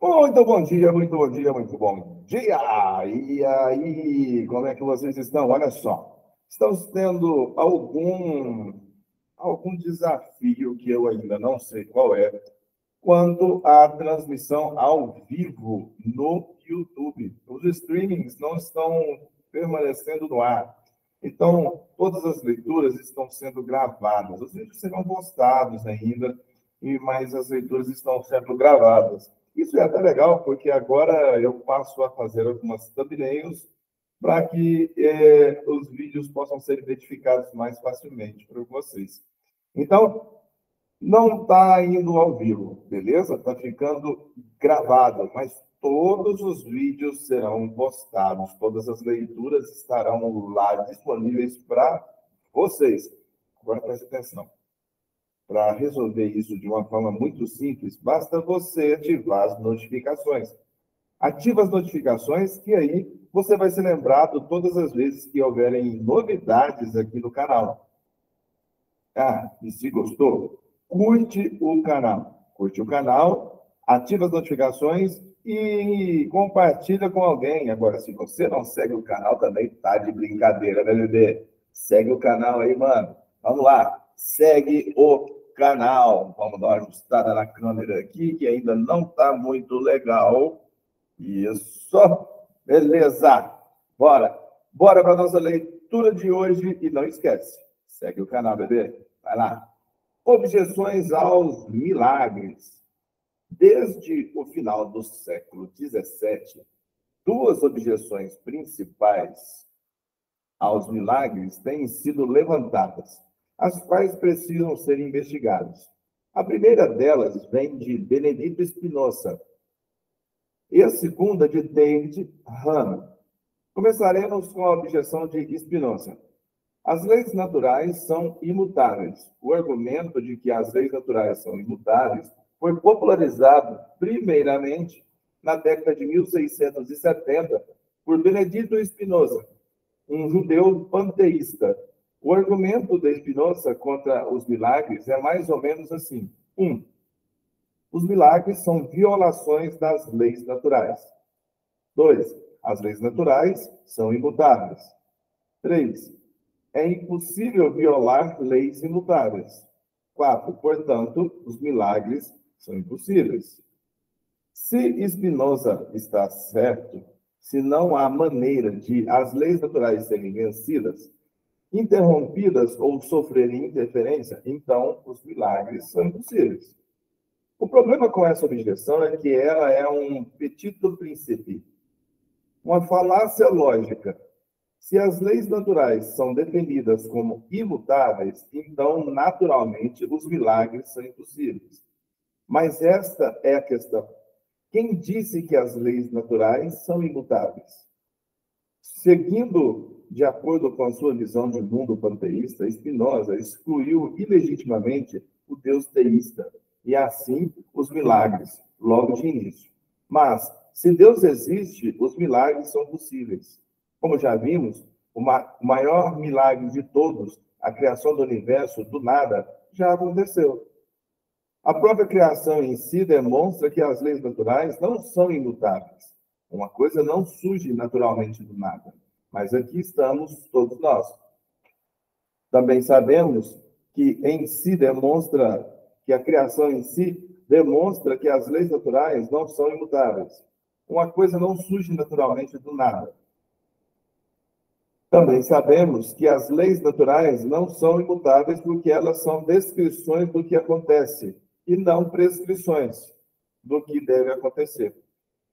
Muito bom dia, muito bom dia, muito bom dia! E aí, como é que vocês estão? Olha só, estamos tendo algum desafio que eu ainda não sei qual é, quanto à transmissão ao vivo no YouTube. Os streamings não estão permanecendo no ar. Então, todas as leituras estão sendo gravadas. Os vídeos serão postados ainda, mas as leituras estão sendo gravadas. Isso é até legal, porque agora eu passo a fazer algumas thumbnails para que os vídeos possam ser identificados mais facilmente para vocês. Então, não está indo ao vivo, beleza? Está ficando gravado, mas todos os vídeos serão postados, todas as leituras estarão lá disponíveis para vocês. Agora preste atenção. Para resolver isso de uma forma muito simples, basta você ativar as notificações. Ativa as notificações que aí você vai ser lembrado todas as vezes que houverem novidades aqui no canal. Ah, e se gostou, curte o canal. Curte o canal, ativa as notificações e compartilha com alguém. Agora, se você não segue o canal, também tá de brincadeira, né, bebê? Segue o canal aí, mano. Vamos lá, segue o canal. Vamos dar uma ajustada na câmera aqui, que ainda não tá muito legal. Isso, beleza. Bora para a nossa leitura de hoje e não esquece, segue o canal, bebê. Vai lá. Objeções aos milagres. Desde o final do século XVII, duas objeções principais aos milagres têm sido levantadas, as quais precisam ser investigadas. A primeira delas vem de Benedito Spinoza e a segunda de David Hume. Começaremos com a objeção de Spinoza. As leis naturais são imutáveis. O argumento de que as leis naturais são imutáveis foi popularizado, primeiramente, na década de 1670, por Benedito Spinoza, um judeu panteísta. O argumento de Spinoza contra os milagres é mais ou menos assim. 1. Os milagres são violações das leis naturais. 2. As leis naturais são imutáveis. 3. É impossível violar leis imutáveis. 4. Portanto, os milagres são impossíveis. Se Spinoza está certo, se não há maneira de as leis naturais serem vencidas, interrompidas ou sofrerem interferência, então os milagres são impossíveis. O problema com essa objeção é que ela é um petit princípio, uma falácia lógica. Se as leis naturais são definidas como imutáveis, então, naturalmente, os milagres são impossíveis. Mas esta é a questão. Quem disse que as leis naturais são imutáveis? Seguindo de acordo com a sua visão de mundo panteísta, Spinoza excluiu ilegitimamente o Deus teísta, e assim os milagres, logo de início. Mas, se Deus existe, os milagres são possíveis. Como já vimos, o maior milagre de todos, a criação do universo do nada, já aconteceu. A própria criação em si demonstra que as leis naturais não são imutáveis. Uma coisa não surge naturalmente do nada. Mas aqui estamos todos nós. Também sabemos que em si demonstra que a criação em si demonstra que as leis naturais não são imutáveis. Uma coisa não surge naturalmente do nada. Também sabemos que as leis naturais não são imutáveis porque elas são descrições do que acontece e não prescrições do que deve acontecer.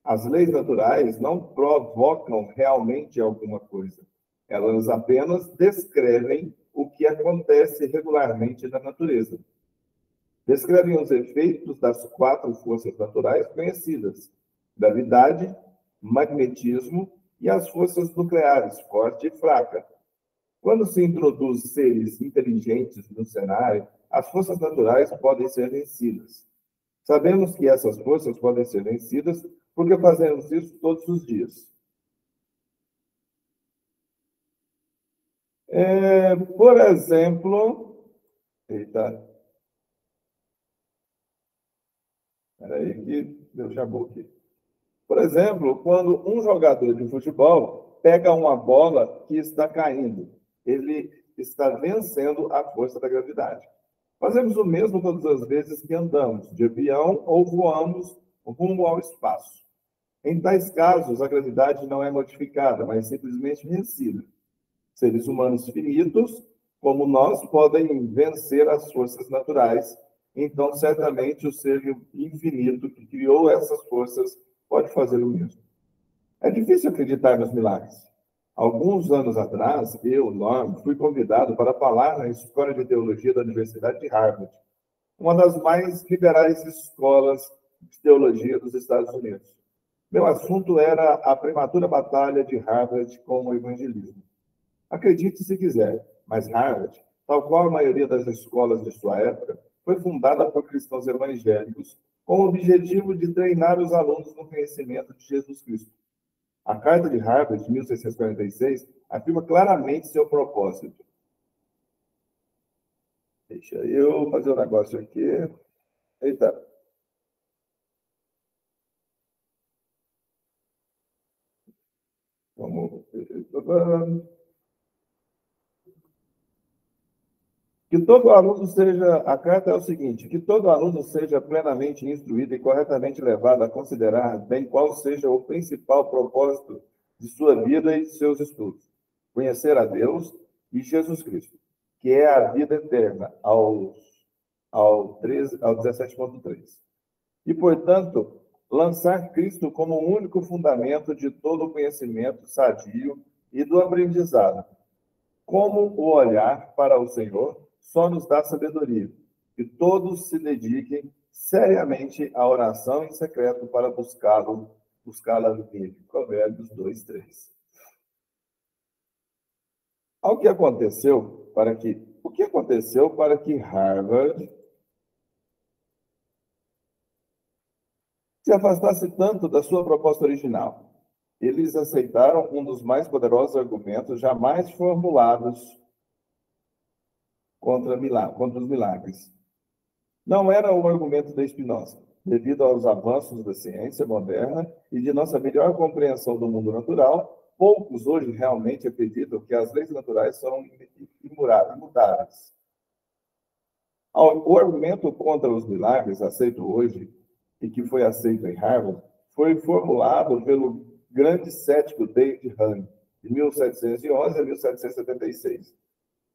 As leis naturais não provocam realmente alguma coisa. Elas apenas descrevem o que acontece regularmente na natureza. Descrevem os efeitos das 4 forças naturais conhecidas: gravidade, magnetismo e as forças nucleares, forte e fraca. Quando se introduz seres inteligentes no cenário, as forças naturais podem ser vencidas. Sabemos que essas forças podem ser vencidas porque fazemos isso todos os dias. Por exemplo... Eita. Espera aí que deu chabu aqui. Por exemplo, quando um jogador de futebol pega uma bola que está caindo, ele está vencendo a força da gravidade. Fazemos o mesmo todas as vezes que andamos de avião ou voamos rumo ao espaço. Em tais casos, a gravidade não é modificada, mas simplesmente vencida. Seres humanos finitos, como nós, podem vencer as forças naturais. Então, certamente, o ser infinito que criou essas forças pode fazer o mesmo. É difícil acreditar nos milagres. Alguns anos atrás, eu, Norm, fui convidado para falar na Escola de Teologia da Universidade de Harvard, uma das mais liberais escolas de teologia dos Estados Unidos. Meu assunto era a prematura batalha de Harvard com o evangelismo. Acredite se quiser, mas Harvard, tal qual a maioria das escolas de sua época, foi fundada por cristãos evangélicos com o objetivo de treinar os alunos no conhecimento de Jesus Cristo. A Carta de Harvard, de 1646, afirma claramente seu propósito. Deixa eu fazer um negócio aqui. Eita. Vamos. Que todo aluno seja, a carta é o seguinte, que todo aluno seja plenamente instruído e corretamente levado a considerar bem qual seja o principal propósito de sua vida e de seus estudos. Conhecer a Deus e Jesus Cristo, que é a vida eterna, ao 17.3. E, portanto, lançar Cristo como o único fundamento de todo o conhecimento sadio e do aprendizado. Como o olhar para o Senhor só nos dá sabedoria. Que todos se dediquem seriamente à oração em secreto para buscá-la nele. Provérbios 2:3. O que aconteceu para que Harvard se afastasse tanto da sua proposta original? Eles aceitaram um dos mais poderosos argumentos jamais formulados contra os milagres. Não era o argumento da Spinoza, devido aos avanços da ciência moderna e de nossa melhor compreensão do mundo natural. Poucos hoje realmente acreditam que as leis naturais são imutáveis. O argumento contra os milagres, aceito hoje, e que foi aceito em Harvard, foi formulado pelo grande cético David Hume, de 1711 a 1776,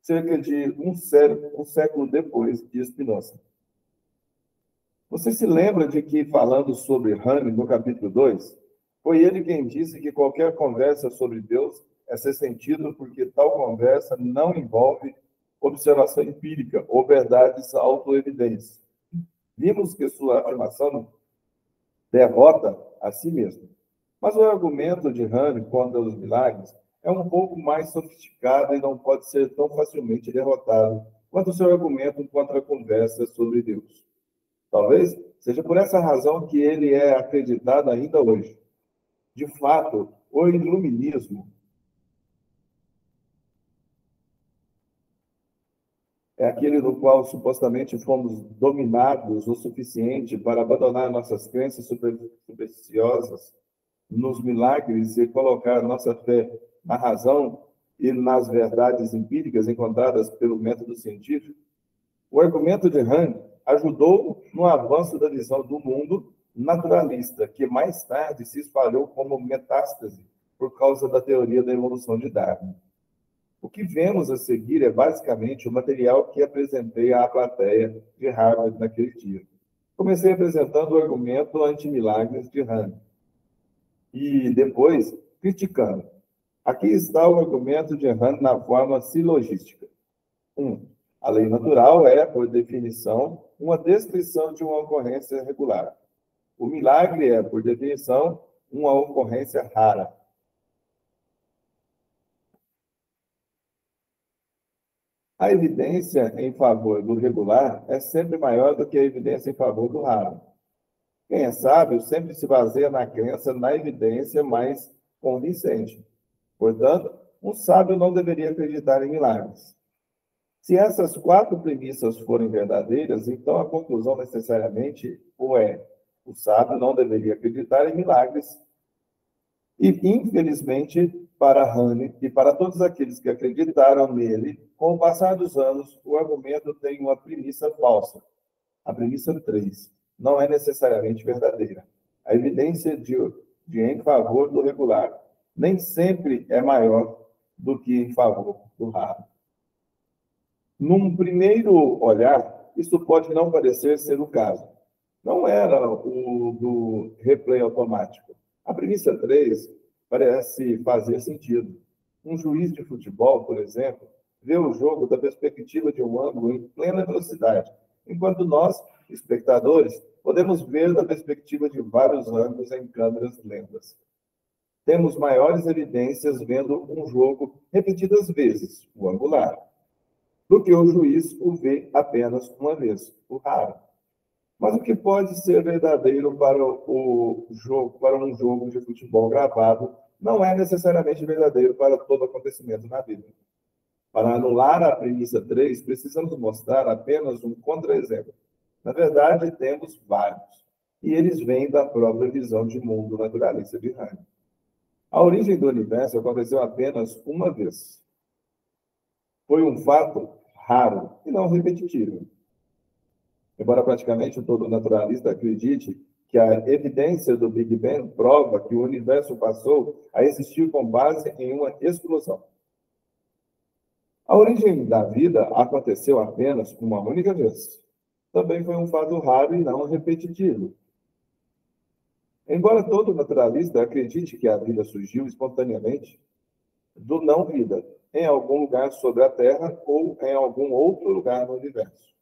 cerca de um século depois de Spinoza. Você se lembra de que, falando sobre Hume no capítulo 2, foi ele quem disse que qualquer conversa sobre Deus é sem sentido porque tal conversa não envolve observação empírica ou verdades autoevidentes. Vimos que sua afirmação derrota a si mesmo. Mas o argumento de Hume contra os milagres é um pouco mais sofisticado e não pode ser tão facilmente derrotado quanto o seu argumento contra a conversa sobre Deus. Talvez seja por essa razão que ele é acreditado ainda hoje. De fato, o iluminismo é aquele no qual supostamente fomos dominados o suficiente para abandonar nossas crenças supersticiosas nos milagres e colocar nossa fé na razão e nas verdades empíricas encontradas pelo método científico. O argumento de Hume ajudou no avanço da visão do mundo naturalista, que mais tarde se espalhou como metástase por causa da teoria da evolução de Darwin. O que vemos a seguir é basicamente o material que apresentei à plateia de Harvard naquele dia. Comecei apresentando o argumento anti-milagres de Hume e depois criticando. Aqui está o argumento de Hume na forma silogística. 1. A lei natural é, por definição, uma descrição de uma ocorrência regular. O milagre é, por definição, uma ocorrência rara. A evidência em favor do regular é sempre maior do que a evidência em favor do raro. Quem é sábio sempre se baseia na crença na evidência mais convincente. Portanto, um sábio não deveria acreditar em milagres. Se essas 4 premissas forem verdadeiras, então a conclusão necessariamente o é: o sábio não deveria acreditar em milagres E, infelizmente, para Hane e para todos aqueles que acreditaram nele, com o passar dos anos, o argumento tem uma premissa falsa. A premissa 3 não é necessariamente verdadeira. A evidência em favor do regular nem sempre é maior do que em favor do raro. Num primeiro olhar, isso pode não parecer ser o caso. Não era o do replay automático. A premissa 3 parece fazer sentido. Um juiz de futebol, por exemplo, vê o jogo da perspectiva de um ângulo em plena velocidade, enquanto nós, espectadores, podemos ver da perspectiva de vários ângulos em câmeras lentas. Temos maiores evidências vendo um jogo repetidas vezes, o angular, do que o juiz o vê apenas uma vez, o raro. Mas o que pode ser verdadeiro para um jogo de futebol gravado não é necessariamente verdadeiro para todo acontecimento na vida. Para anular a premissa 3, precisamos mostrar apenas um contra-exemplo. Na verdade, temos vários, e eles vêm da própria visão de mundo naturalista de Hane. A origem do universo aconteceu apenas uma vez. Foi um fato raro e não repetitivo. Embora praticamente todo naturalista acredite que a evidência do Big Bang prova que o universo passou a existir com base em uma explosão. A origem da vida aconteceu apenas uma única vez. Também foi um fato raro e não repetitivo. Embora todo naturalista acredite que a vida surgiu espontaneamente do não-vida, em algum lugar sobre a Terra ou em algum outro lugar no universo.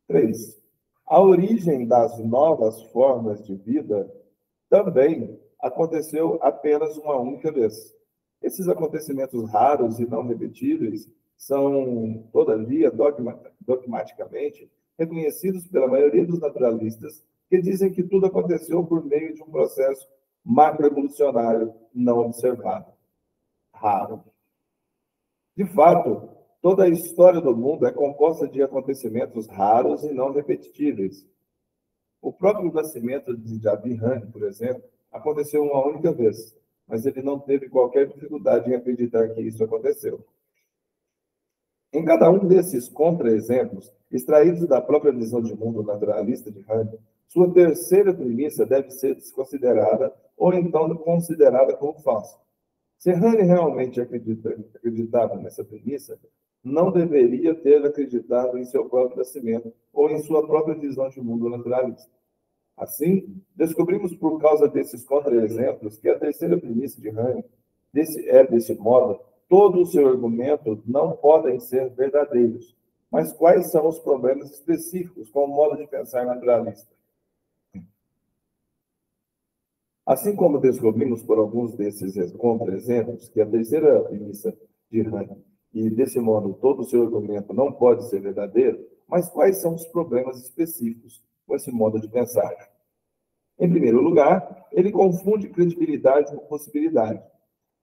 3. A origem das novas formas de vida também aconteceu apenas uma única vez. Esses acontecimentos raros e não repetíveis são, todavia, dogmaticamente reconhecidos pela maioria dos naturalistas, que dizem que tudo aconteceu por meio de um processo macroevolucionário não observado. Raro. De fato, toda a história do mundo é composta de acontecimentos raros e não repetitíveis. O próprio nascimento de Davi Hane, por exemplo, aconteceu uma única vez, mas ele não teve qualquer dificuldade em acreditar que isso aconteceu. Em cada um desses contra-exemplos, extraídos da própria visão de mundo naturalista de Hane, sua terceira premissa deve ser desconsiderada ou então considerada como falsa. Se Hane realmente acreditava nessa premissa, não deveria ter acreditado em seu próprio nascimento ou em sua própria visão de mundo naturalista. Assim, descobrimos por causa desses contra-exemplos que a terceira premissa de Hane desse modo, todo o seu argumento não podem ser verdadeiros. Mas quais são os problemas específicos com o modo de pensar naturalista? Assim como descobrimos por alguns desses contra-exemplos que a terceira premissa de Hane, e desse modo todo o seu argumento não pode ser verdadeiro, mas quais são os problemas específicos com esse modo de pensar? Em primeiro lugar, ele confunde credibilidade com possibilidade.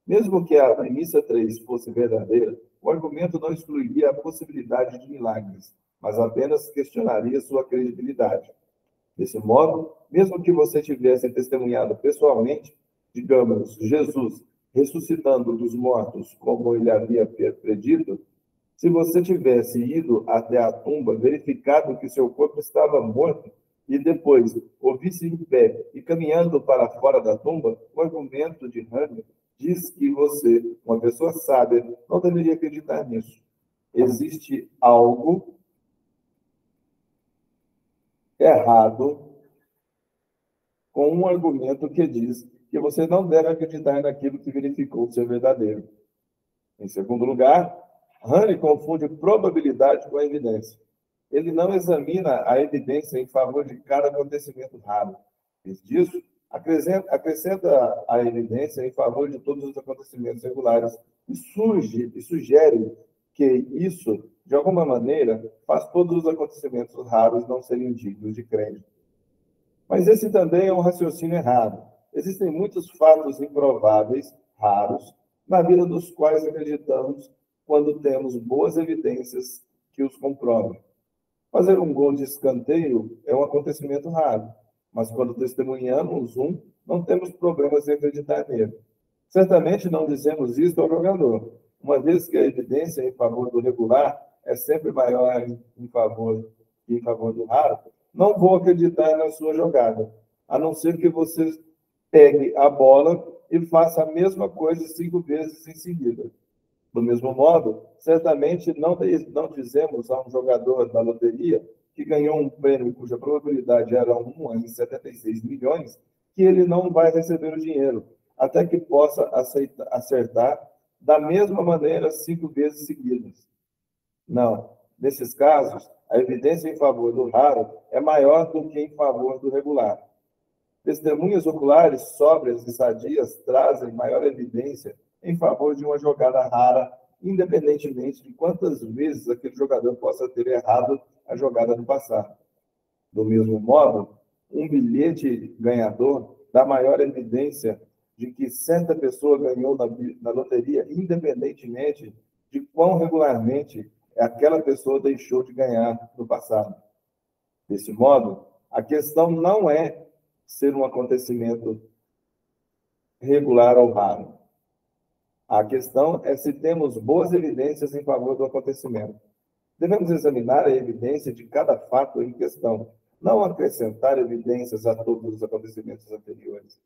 Mesmo que a premissa 3 fosse verdadeira, o argumento não excluiria a possibilidade de milagres, mas apenas questionaria sua credibilidade. Desse modo, mesmo que você tivesse testemunhado pessoalmente, digamos, Jesus ressuscitando dos mortos, como ele havia predito, se você tivesse ido até a tumba, verificado que seu corpo estava morto, e depois o visse em pé e caminhando para fora da tumba, o argumento de Hane diz que você, uma pessoa sábia, não deveria acreditar nisso. Existe algo errado com um argumento que diz que você não deve acreditar naquilo que verificou ser verdadeiro. Em segundo lugar, Hane confunde probabilidade com a evidência. Ele não examina a evidência em favor de cada acontecimento raro. Diz disso, acrescenta a evidência em favor de todos os acontecimentos regulares e sugere que isso, de alguma maneira, faz todos os acontecimentos raros não serem dignos de crédito. Mas esse também é um raciocínio errado. Existem muitos fatos improváveis, raros, na vida dos quais acreditamos quando temos boas evidências que os comprovem. Fazer um gol de escanteio é um acontecimento raro, mas quando testemunhamos um, não temos problemas em acreditar nele. Certamente não dizemos isso ao jogador, uma vez que a evidência em favor do regular é sempre maior em favor do raro. Não vou acreditar na sua jogada, a não ser que você pegue a bola e faça a mesma coisa 5 vezes em seguida. Do mesmo modo, certamente não dizemos a um jogador da loteria que ganhou um prêmio cuja probabilidade era 1 em 76 milhões, que ele não vai receber o dinheiro, até que possa acertar da mesma maneira 5 vezes seguidas. Não. Nesses casos, a evidência em favor do raro é maior do que em favor do regular. Testemunhas oculares sóbrias e sadias trazem maior evidência em favor de uma jogada rara, independentemente de quantas vezes aquele jogador possa ter errado a jogada no passado. Do mesmo modo, um bilhete ganhador dá maior evidência de que certa pessoa ganhou na loteria, independentemente de quão regularmente aquela pessoa deixou de ganhar no passado. Desse modo, a questão não é ser um acontecimento regular ou raro. A questão é se temos boas evidências em favor do acontecimento. Devemos examinar a evidência de cada fato em questão, não acrescentar evidências a todos os acontecimentos anteriores.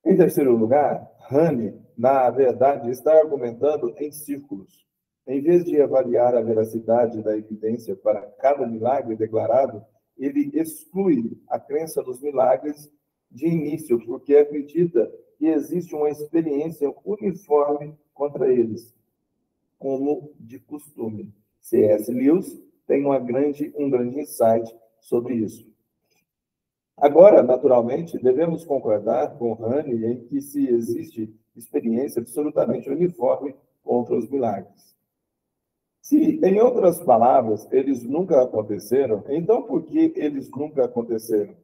Em terceiro lugar, Hane, na verdade, está argumentando em círculos. Em vez de avaliar a veracidade da evidência para cada milagre declarado, ele exclui a crença nos milagres de início, porque acredita que existe uma experiência uniforme contra eles, como de costume. C.S. Lewis tem um grande insight sobre isso. Agora, naturalmente, devemos concordar com Hane em que se existe experiência absolutamente uniforme contra os milagres. Se, em outras palavras, eles nunca aconteceram, então por que eles nunca aconteceram?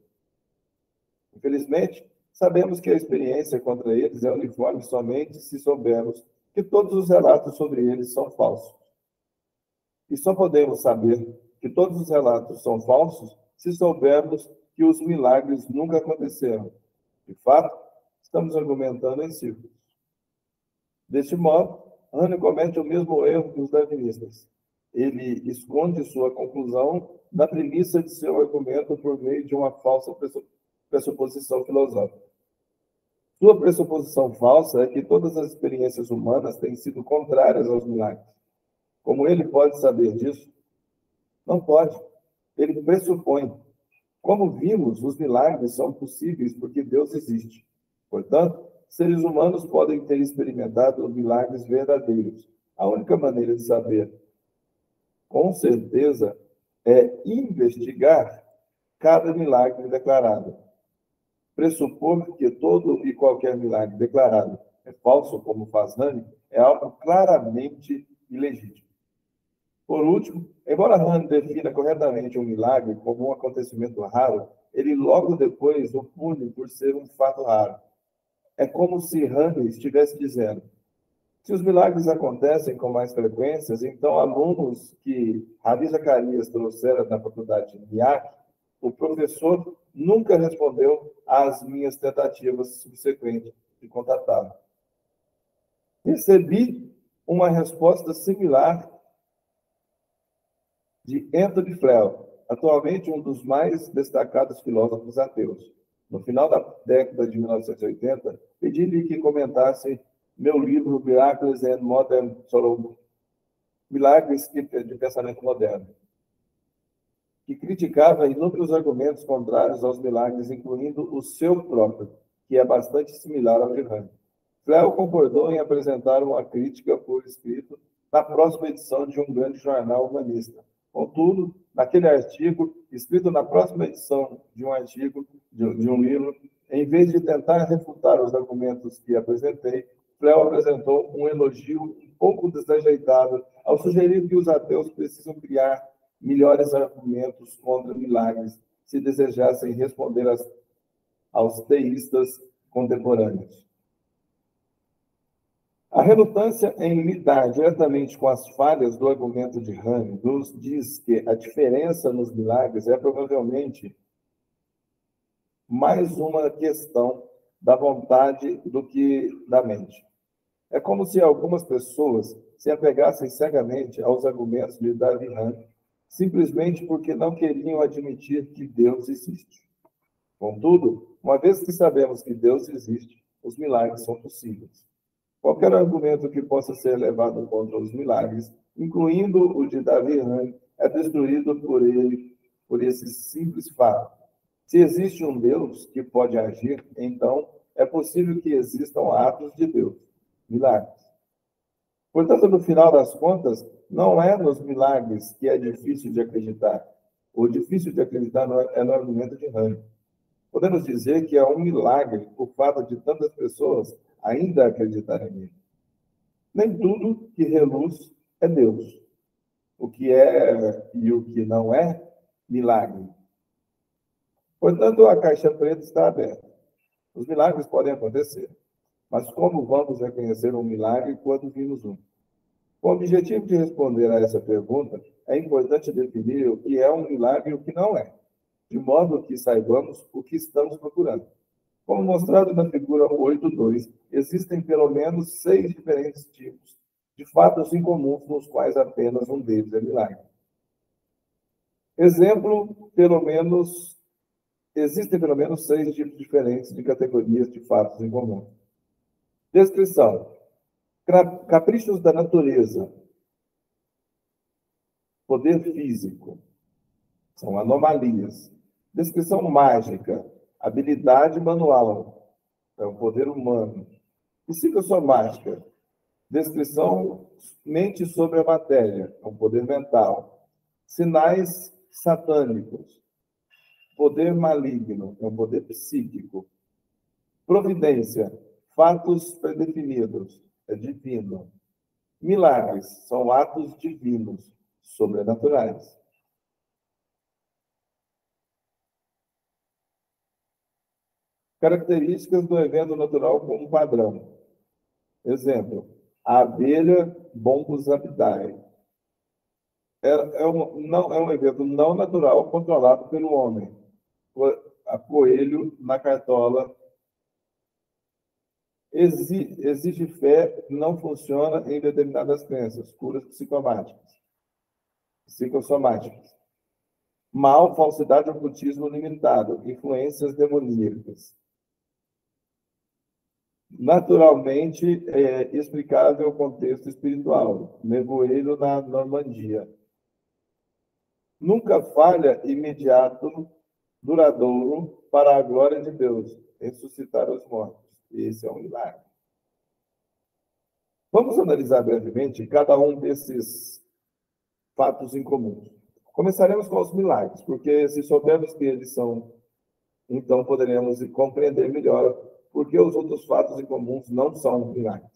Infelizmente, sabemos que a experiência contra eles é uniforme somente se soubermos que todos os relatos sobre eles são falsos. E só podemos saber que todos os relatos são falsos se soubermos que os milagres nunca aconteceram. De fato, estamos argumentando em círculos. Deste modo, Hane comete o mesmo erro que os darwinistas. Ele esconde sua conclusão na premissa de seu argumento por meio de uma falsa pressuposição filosófica. Sua pressuposição falsa é que todas as experiências humanas têm sido contrárias aos milagres. Como ele pode saber disso? Não pode. Ele pressupõe. Como vimos, os milagres são possíveis porque Deus existe. Portanto, seres humanos podem ter experimentado milagres verdadeiros. A única maneira de saber, com certeza, é investigar cada milagre declarado. Pressupor que todo e qualquer milagre declarado é falso, como faz Hane, é algo claramente ilegítimo. Por último, embora Hane defina corretamente um milagre como um acontecimento raro, ele logo depois o pune por ser um fato raro. É como se Hane estivesse dizendo: se os milagres acontecem com mais frequências, então alunos que Ravi Zacarias trouxera na faculdade de MIAC, o professor nunca respondeu às minhas tentativas subsequentes de contatá-lo. Recebi uma resposta similar de Anthony Flew, atualmente um dos mais destacados filósofos ateus. No final da década de 1980, pedi-lhe que comentasse meu livro Miracles and Modern Sorrow, Milagres de Pensamento Moderno, que criticava inúmeros argumentos contrários aos milagres, incluindo o seu próprio, que é bastante similar ao de Hane. Flew concordou em apresentar uma crítica por escrito na próxima edição de um grande jornal humanista. Contudo, naquele artigo, escrito na próxima edição de um livro, em vez de tentar refutar os argumentos que apresentei, Flew apresentou um elogio um pouco desajeitado ao sugerir que os ateus precisam criar melhores argumentos contra milagres se desejassem responder aos teístas contemporâneos. A relutância em lidar diretamente com as falhas do argumento de Hane nos diz que a diferença nos milagres é provavelmente mais uma questão da vontade do que da mente. É como se algumas pessoas se apegassem cegamente aos argumentos de Davi Hunt, simplesmente porque não queriam admitir que Deus existe. Contudo, uma vez que sabemos que Deus existe, os milagres são possíveis. Qualquer argumento que possa ser levado contra os milagres, incluindo o de Davi Hunt, é destruído por ele, por esse simples fato. Se existe um Deus que pode agir, então é possível que existam atos de Deus, milagres. Portanto, no final das contas, não é nos milagres que é difícil de acreditar. O difícil de acreditar é no argumento de Hunt. Podemos dizer que é um milagre o fato de tantas pessoas ainda acreditarem nele. Nem tudo que reluz é Deus. O que é e o que não é, milagre. Portanto, a caixa preta está aberta. Os milagres podem acontecer, mas como vamos reconhecer um milagre quando vimos um? Com o objetivo de responder a essa pergunta, é importante definir o que é um milagre e o que não é, de modo que saibamos o que estamos procurando. Como mostrado na figura 8.2, existem pelo menos 6 diferentes tipos de fatos incomuns, nos quais apenas um deles é milagre. Exemplo, existem pelo menos 6 tipos diferentes de categorias de fatos incomuns. Descrição: caprichos da natureza, poder físico, são anomalias. Descrição mágica, habilidade manual, é o poder humano. Psicossomática, descrição mente sobre a matéria, é um poder mental. Sinais satânicos, poder maligno, é um poder psíquico. Providência, fatos predefinidos, é divino. Milagres são atos divinos, sobrenaturais. Características do evento natural como padrão. Exemplo, a abelha Bombus apidae. É um evento não natural controlado pelo homem. A coelho na cartola. Exige fé, não funciona em determinadas crenças, curas psicossomáticas. Mal, falsidade, ocultismo limitado, influências demoníacas. Naturalmente, explicável contexto espiritual, nevoeiro na Normandia. Nunca falha, imediato, duradouro, para a glória de Deus, ressuscitar os mortos. Esse é um milagre. Vamos analisar brevemente cada um desses fatos incomuns. Começaremos com os milagres, porque se soubermos que eles são, então poderemos compreender melhor porque os outros fatos incomuns não são milagres.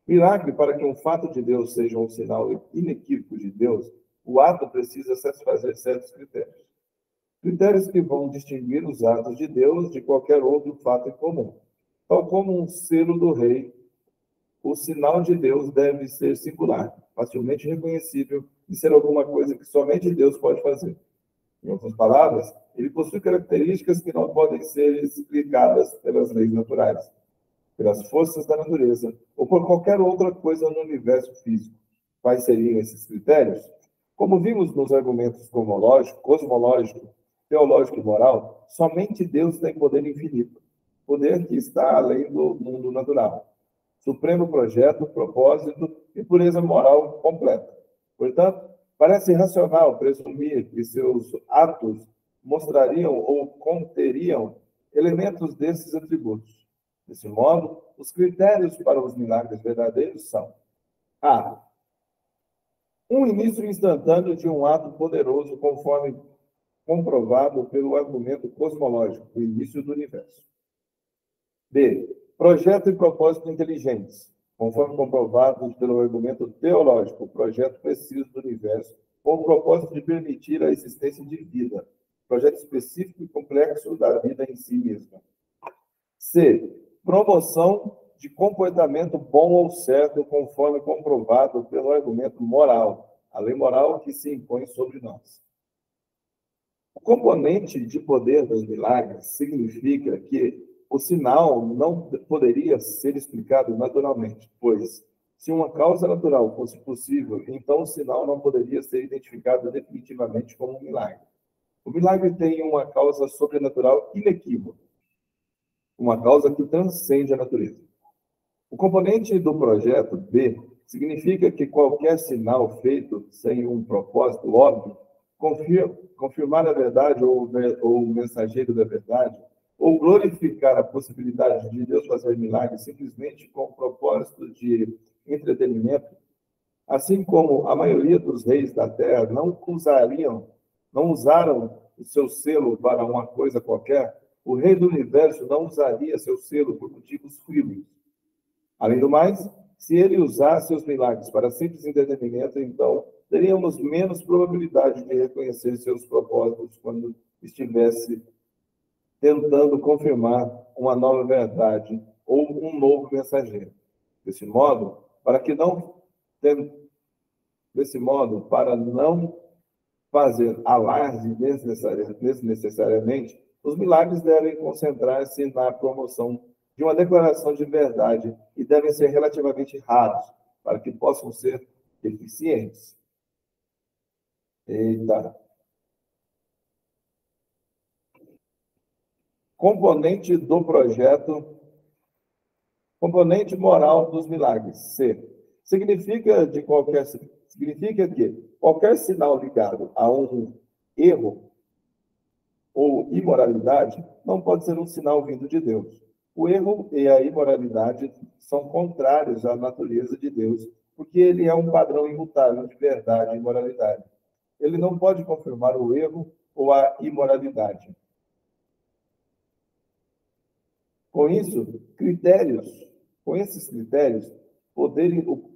Milagre, para que um fato de Deus seja um sinal inequívoco de Deus, o ato precisa satisfazer certos critérios. Critérios que vão distinguir os atos de Deus de qualquer outro fato incomum. Tal como um selo do rei, o sinal de Deus deve ser singular, facilmente reconhecível e ser alguma coisa que somente Deus pode fazer. Em outras palavras, ele possui características que não podem ser explicadas pelas leis naturais, pelas forças da natureza ou por qualquer outra coisa no universo físico. Quais seriam esses critérios? Como vimos nos argumentos cosmológico, teológico e moral, somente Deus tem poder infinito, poder que está além do mundo natural. Supremo projeto, propósito e pureza moral completa. Portanto, parece racional presumir que seus atos mostrariam ou conteriam elementos desses atributos. Desse modo, os critérios para os milagres verdadeiros são: a. Um início instantâneo de um ato poderoso, conforme comprovado pelo argumento cosmológico, o início do universo. B. Projeto e propósito inteligentes, conforme comprovados pelo argumento teológico, o projeto preciso do universo, com o propósito de permitir a existência de vida, projeto específico e complexo da vida em si mesma. C. Promoção de comportamento bom ou certo, conforme comprovado pelo argumento moral, a lei moral que se impõe sobre nós. O componente de poder dos milagres significa que o sinal não poderia ser explicado naturalmente, pois, se uma causa natural fosse possível, então o sinal não poderia ser identificado definitivamente como um milagre. O milagre tem uma causa sobrenatural inequívoca, uma causa que transcende a natureza. O componente do projeto B significa que qualquer sinal feito sem um propósito óbvio, confirmar a verdade ou o mensageiro da verdade, ou glorificar a possibilidade de Deus fazer milagres simplesmente com o propósito de entretenimento, assim como a maioria dos reis da terra não usaram o seu selo para uma coisa qualquer, o rei do universo não usaria seu selo por motivos frívolos. Além do mais, se ele usasse os milagres para simples entretenimento, então teríamos menos probabilidade de reconhecer seus propósitos quando estivesse tentando confirmar uma nova verdade ou um novo mensageiro. Desse modo, para não fazer alarde desnecessariamente, os milagres devem concentrar-se na promoção de uma declaração de verdade e devem ser relativamente raros, para que possam ser eficientes. Eita. Componente do projeto, componente moral dos milagres. C. Significa que qualquer sinal ligado a um erro ou imoralidade não pode ser um sinal vindo de Deus. O erro e a imoralidade são contrários à natureza de Deus, porque ele é um padrão imutável de verdade e moralidade. Ele não pode confirmar o erro ou a imoralidade. Com esses critérios, o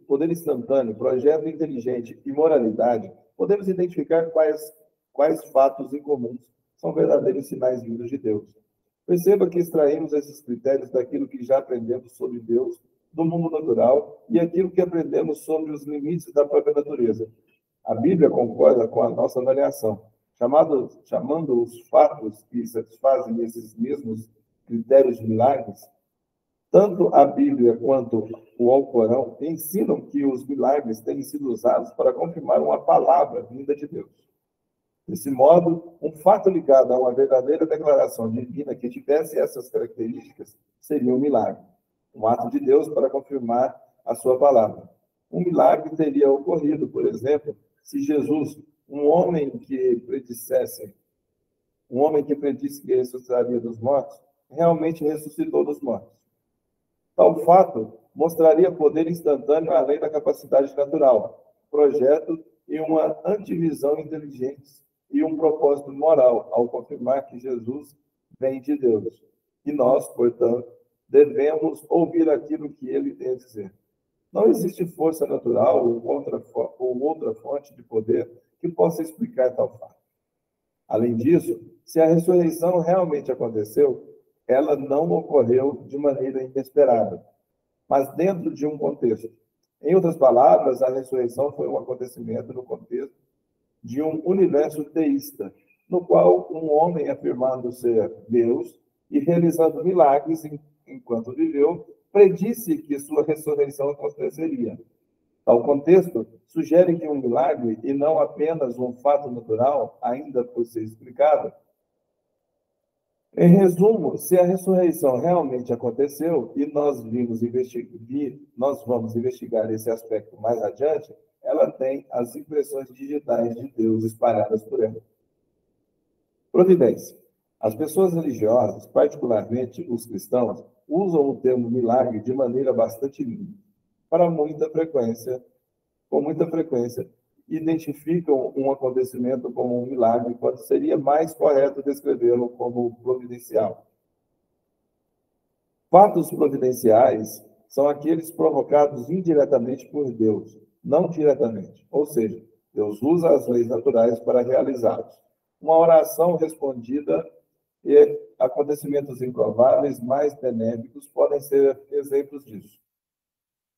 poder instantâneo, projeto inteligente e moralidade, podemos identificar quais fatos incomuns são verdadeiros sinais vindos de Deus. Perceba que extraímos esses critérios daquilo que já aprendemos sobre Deus, do mundo natural, e aquilo que aprendemos sobre os limites da própria natureza. A Bíblia concorda com a nossa avaliação, chamando os fatos que satisfazem esses mesmos critérios de milagres. Tanto a Bíblia quanto o Alcorão ensinam que os milagres têm sido usados para confirmar uma palavra vinda de Deus. Desse modo, um fato ligado a uma verdadeira declaração divina que tivesse essas características seria um milagre, um ato de Deus para confirmar a sua palavra. Um milagre teria ocorrido, por exemplo, se Jesus, um homem que predisse que ressuscitaria dos mortos, realmente ressuscitou dos mortos. Tal fato mostraria poder instantâneo além da capacidade natural, projeto e uma antivisão inteligente e um propósito moral, ao confirmar que Jesus vem de Deus. E nós, portanto, devemos ouvir aquilo que ele tem a dizer. Não existe força natural ou outra fonte de poder que possa explicar tal fato. Além disso, se a ressurreição realmente aconteceu, ela não ocorreu de maneira inesperada, mas dentro de um contexto. Em outras palavras, a ressurreição foi um acontecimento no contexto de um universo teísta, no qual um homem afirmando ser Deus e realizando milagres enquanto viveu, predisse que sua ressurreição aconteceria. Tal contexto sugere que um milagre, e não apenas um fato natural, ainda por ser explicado. Em resumo, se a ressurreição realmente aconteceu, e nós vamos investigar esse aspecto mais adiante, ela tem as impressões digitais de Deus espalhadas por ela. Providência. As pessoas religiosas, particularmente os cristãos, usam o termo milagre de maneira bastante livre. Com muita frequência, identificam um acontecimento como um milagre, quando seria mais correto descrevê-lo como providencial. Fatos providenciais são aqueles provocados indiretamente por Deus, não diretamente. Ou seja, Deus usa as leis naturais para realizá-los. Uma oração respondida e acontecimentos improváveis mais benéficos podem ser exemplos disso.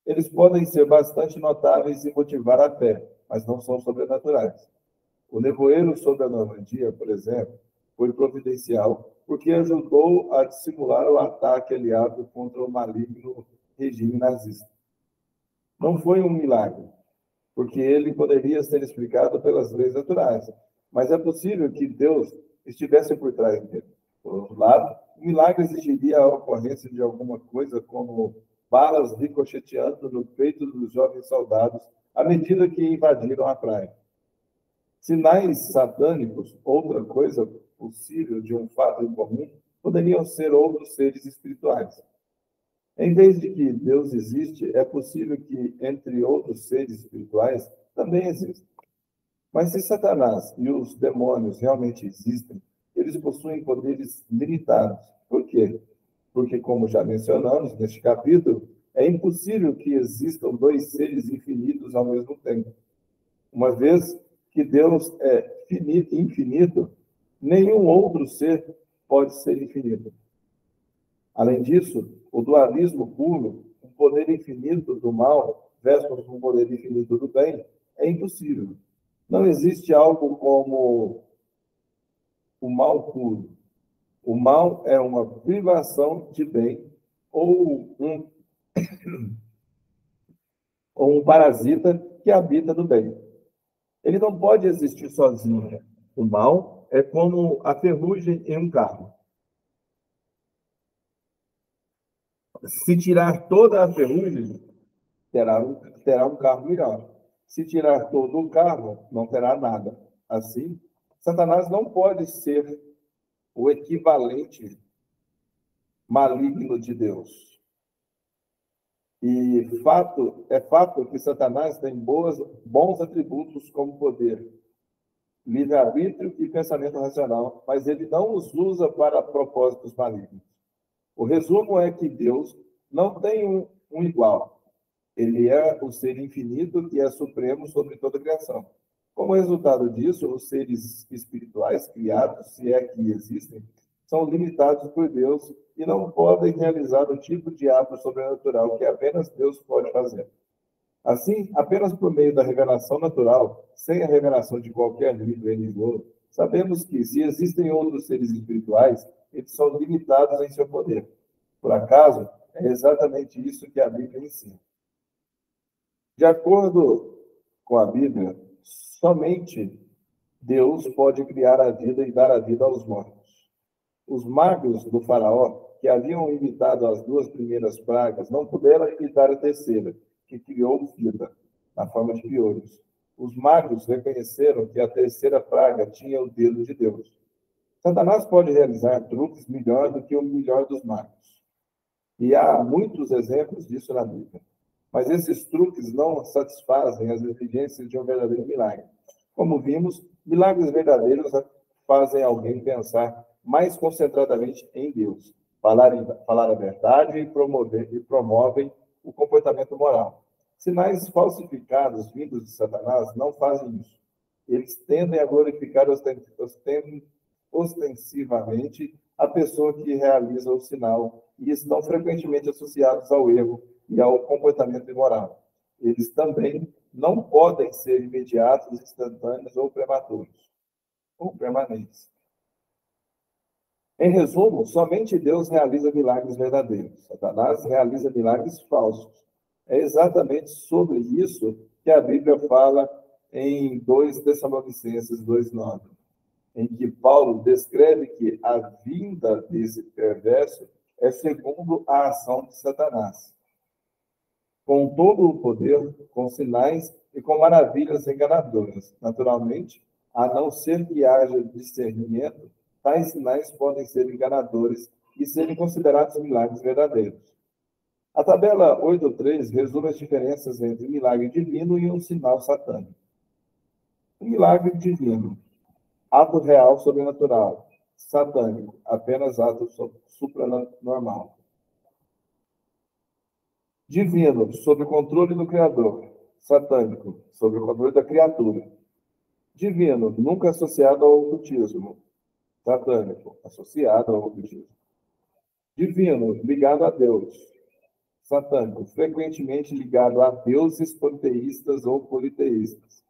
Eles podem ser bastante notáveis e motivar a fé, mas não são sobrenaturais. O nevoeiro sobre a Normandia, por exemplo, foi providencial, porque ajudou a dissimular o ataque aliado contra o maligno regime nazista. Não foi um milagre, porque ele poderia ser explicado pelas leis naturais, mas é possível que Deus estivesse por trás dele. Por outro lado, o milagre exigiria a ocorrência de alguma coisa como balas ricocheteando no peito dos jovens soldados à medida que invadiram a praia. Sinais satânicos, outra coisa possível de um fato incomum, poderiam ser outros seres espirituais. Em vez de que Deus existe, é possível que, entre outros seres espirituais, também existam. Mas se Satanás e os demônios realmente existem, eles possuem poderes limitados. Por quê? Porque, como já mencionamos neste capítulo, é impossível que existam dois seres infinitos ao mesmo tempo. Uma vez que Deus é infinito, nenhum outro ser pode ser infinito. Além disso, o dualismo puro, um poder infinito do mal versus um poder infinito do bem, é impossível. Não existe algo como o mal puro. O mal é uma privação de bem ou um parasita que habita no bem. Ele não pode existir sozinho. O mal é como a ferrugem em um carro. Se tirar toda a ferrugem, terá um carro melhor. Se tirar todo o carro, não terá nada. Assim, Satanás não pode ser o equivalente maligno de Deus. E é fato que Satanás tem bons atributos como poder, livre-arbítrio e pensamento racional, mas ele não os usa para propósitos malignos. O resumo é que Deus não tem um igual. Ele é o ser infinito que é supremo sobre toda a criação. Como resultado disso, os seres espirituais criados, se é que existem, são limitados por Deus e não podem realizar o tipo de ato sobrenatural que apenas Deus pode fazer. Assim, apenas por meio da revelação natural, sem a revelação de qualquer livro em livro, sabemos que, se existem outros seres espirituais, eles são limitados em seu poder. Por acaso, é exatamente isso que a Bíblia ensina. De acordo com a Bíblia, somente Deus pode criar a vida e dar a vida aos mortos. Os magos do faraó, que haviam imitado as duas primeiras pragas, não puderam imitar a terceira, que criou vida, na forma de piolhos. Os magos reconheceram que a terceira praga tinha o dedo de Deus. Satanás pode realizar truques melhor do que o melhor dos magos. E há muitos exemplos disso na Bíblia. Mas esses truques não satisfazem as exigências de um verdadeiro milagre. Como vimos, milagres verdadeiros fazem alguém pensar mais concentradamente em Deus, falar a verdade e promovem o comportamento moral. Sinais falsificados vindos de Satanás não fazem isso. Eles tendem a glorificar ostensivamente a pessoa que realiza o sinal e estão frequentemente associados ao erro e ao comportamento imoral. Eles também não podem ser imediatos, instantâneos ou prematuros, ou permanentes. Em resumo, somente Deus realiza milagres verdadeiros. Satanás realiza milagres falsos. É exatamente sobre isso que a Bíblia fala em 2 Tessalonicenses 2,9, em que Paulo descreve que a vinda desse perverso é segundo a ação de Satanás, com todo o poder, com sinais e com maravilhas enganadoras. Naturalmente, a não ser que haja discernimento, tais sinais podem ser enganadores e serem considerados milagres verdadeiros. A tabela 8.3 resume as diferenças entre milagre divino e um sinal satânico. O milagre divino, ato real sobrenatural. Satânico, apenas ato supranormal. Divino, sob o controle do Criador. Satânico, sob o controle da criatura. Divino, nunca associado ao ocultismo. Satânico, associado ao ocultismo. Divino, ligado a Deus. Satânico, frequentemente ligado a deuses politeístas ou politeístas.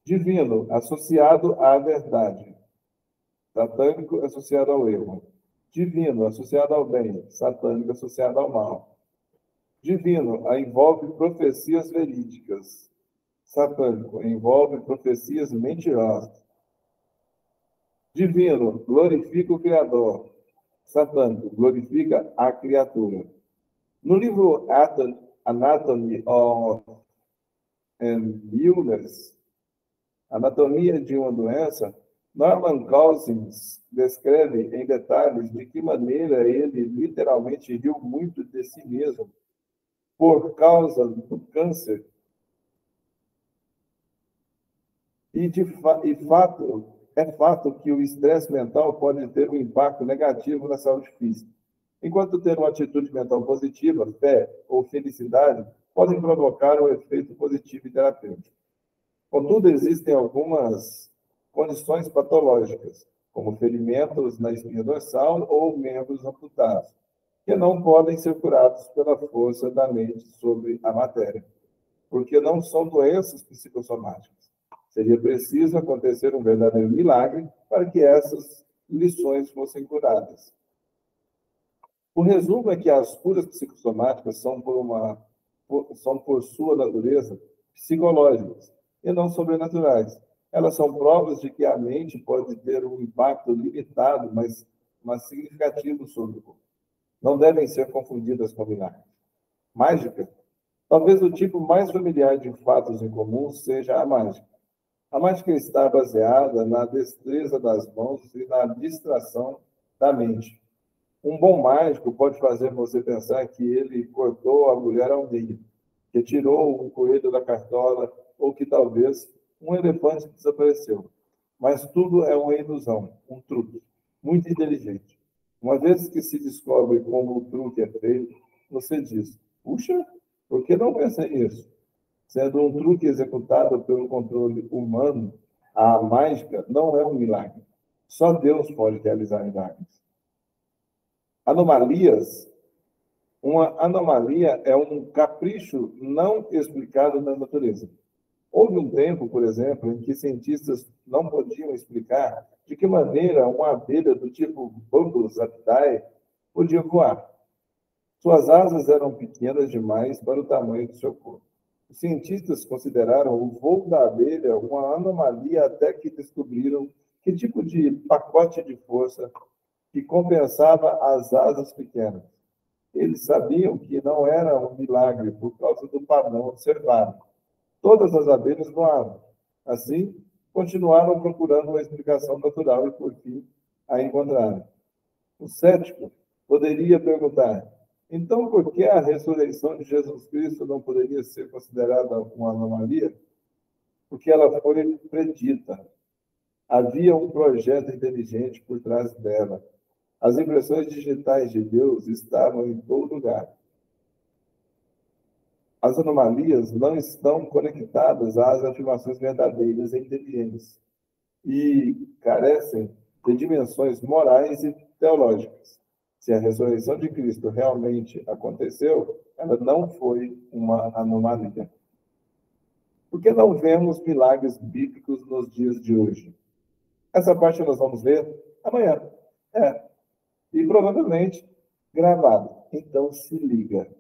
Divino, associado à verdade. Satânico, associado ao erro. Divino, associado ao bem. Satânico, associado ao mal. Divino, envolve profecias verídicas. Satânico, envolve profecias mentirosas. Divino, glorifica o Criador. Satânico, glorifica a criatura. No livro Anatomy of Illness, Anatomia de uma Doença, Norman Cousins descreve em detalhes de que maneira ele literalmente riu muito de si mesmo por causa do câncer. É fato que o estresse mental pode ter um impacto negativo na saúde física, enquanto ter uma atitude mental positiva, fé ou felicidade, podem provocar um efeito positivo e terapêutico. Contudo, existem algumas condições patológicas, como ferimentos na espinha dorsal ou membros amputados, que não podem ser curados pela força da mente sobre a matéria, porque não são doenças psicossomáticas. Seria preciso acontecer um verdadeiro milagre para que essas lições fossem curadas. O resumo é que as curas psicossomáticas são, por sua natureza, psicológicas e não sobrenaturais. Elas são provas de que a mente pode ter um impacto limitado, mas significativo sobre o corpo. Não devem ser confundidas com milagres. Mágica? Talvez o tipo mais familiar de fatos em comum seja a mágica. A mágica está baseada na destreza das mãos e na distração da mente. Um bom mágico pode fazer você pensar que ele cortou a mulher ao meio, que tirou um coelho da cartola, ou que talvez um elefante desapareceu. Mas tudo é uma ilusão, um truque, muito inteligente. Uma vez que se descobre como o truque é feito, você diz, puxa, por que não pensei nisso? Sendo um truque executado pelo controle humano, a mágica não é um milagre. Só Deus pode realizar milagres. Anomalias. Uma anomalia é um capricho não explicado na natureza. Houve um tempo, por exemplo, em que cientistas não podiam explicar de que maneira uma abelha do tipo Bumblus aptae podia voar. Suas asas eram pequenas demais para o tamanho do seu corpo. Os cientistas consideraram o voo da abelha uma anomalia até que descobriram que tipo de pacote de força que compensava as asas pequenas. Eles sabiam que não era um milagre por causa do padrão observado. Todas as abelhas voavam. Assim, continuaram procurando uma explicação natural e, por fim, a encontraram. O cético poderia perguntar, então, por que a ressurreição de Jesus Cristo não poderia ser considerada uma anomalia? Porque ela foi predita. Havia um projeto inteligente por trás dela. As impressões digitais de Deus estavam em todo lugar. As anomalias não estão conectadas às afirmações verdadeiras e inteligentes e carecem de dimensões morais e teológicas. Se a ressurreição de Cristo realmente aconteceu, ela não foi uma anomalia. Por que não vemos milagres bíblicos nos dias de hoje? Essa parte nós vamos ver amanhã. E provavelmente gravado. Então se liga.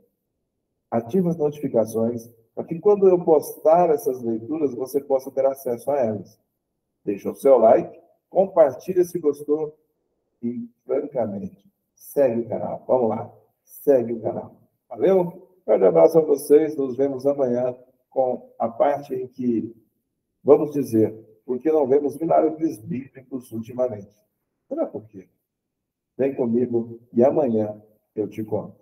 Ative as notificações para que quando eu postar essas leituras, você possa ter acesso a elas. Deixa o seu like, compartilha se gostou e, francamente, segue o canal. Vamos lá, segue o canal. Valeu? Grande abraço a vocês. Nos vemos amanhã com a parte em que vamos dizer por que não vemos milagres bíblicos ultimamente. Será por quê? Vem comigo e amanhã eu te conto.